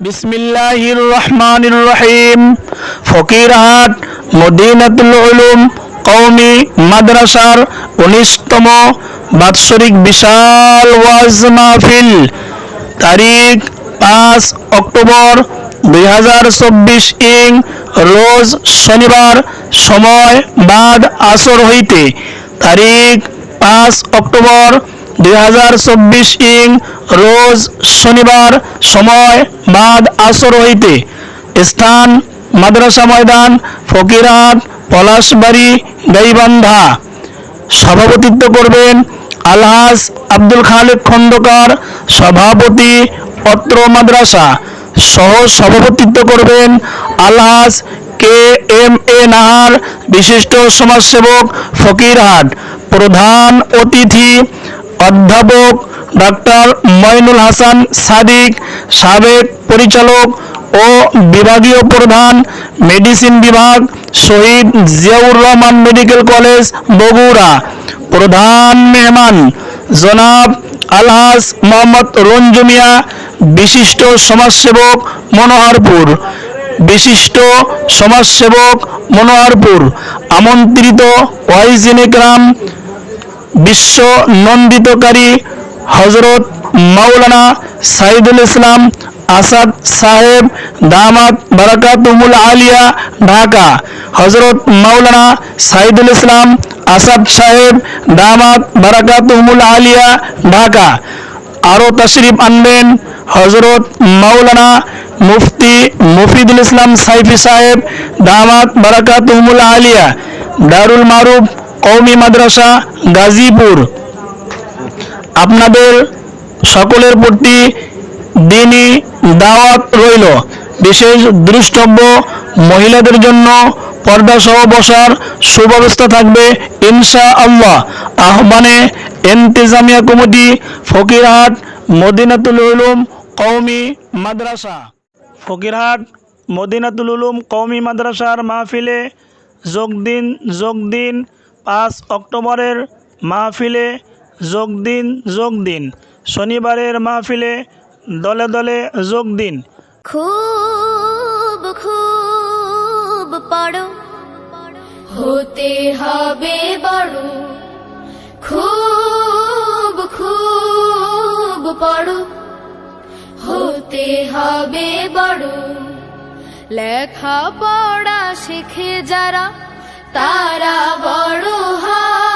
বিসমিল্লাহির রহমানির রহিম। ফকিরহাট মদিনাতুল উলুম কওমি মাদ্রাসার 19তম বাৎসরিক বিশাল ওয়াজ মাহফিল তারিখ 5 অক্টোবর 2024 ইং রোজ শনিবার, সময় বাদ আসর হইতে। তারিখ 5 অক্টোবর 2024 ইং রোজ শনিবার, সময় বাদ আসর হইতে। স্থান মাদ্রাসা ময়দান, ফকিরহাট, পলাশবাড়ি, গাইবান্ধা। সভাপতিত্ব করবেন আলহাজ আব্দুল খালেক খন্দকার, সভাপতি অত্র মাদ্রাসা। সহ সভাপতিত্ব করবেন আলহাজ কে এম এ নাহার, বিশিষ্ট সমাজসেবক, ফকিরহাট। প্রধান অতিথি অধ্যাপক ডক্টর মঈনুল হাসান সাদিক, সাবেক পরিচালক ও বিভাগীয় প্রধান, মেডিসিন বিভাগ, শহীদ জিয়াউর রহমান মেডিকেল কলেজ, বগুড়া। প্রধান মেহমান জনাব আলহাজ মোহাম্মদ রঞ্জু মিয়া, বিশিষ্ট সমাজসেবক, মনোহরপুর। বিশিষ্ট সমাজসেবক, মনোহরপুর। আমন্ত্রিত ওয়াইজিন ইকরাম, বিশ্ব নন্দিতকারী হজরত মাওলানা সাইদুল ইসলাম আসাদ সাহেব দামাত বারাকাতুহুল আলিয়া, ঢাকা। হজরত মাওলানা সাইদুল ইসলাম আসাদ সাহেব দামাত বারাকাতুহুল আলিয়া, ঢাকা। আরও তাশরিফ আনবেন হজরত মাওলানা মুফতি মুফিদুল ইসলাম সাইফি সাহেব দামাত বারাকাতুহুল আলিয়া, দারুল মারুফ কওমি মাদ্রাসা, গাজীপুর। আপনাদের সকলের প্রতি দিনী দাওয়াত রইল। বিশেষ দ্রষ্টব্য, মহিলাদের জন্য পর্দাসহ বসার সুব্যবস্থা থাকবে ইনশাআল্লাহ। আহ্বানে ইন্তেজামিয়া কমিটি, ফকিরহাট মদিনাতুল উলুম কওমি মাদ্রাসা। ফকিরহাট মদিনাতুল উলুম কওমি মাদ্রাসার মাহফিলে যোগ দিন। 5 অক্টোবরের মাহফিলে যোগ দিন। শনিবারের মাহফিলে দলে দলে যোগ দিন। খুব খুব পড়ো, হতে হবে বড়। খুব খুব পড়ো, হতে হবে বড়। লেখা পড়া শিখে যারা, তারা বড় হয়।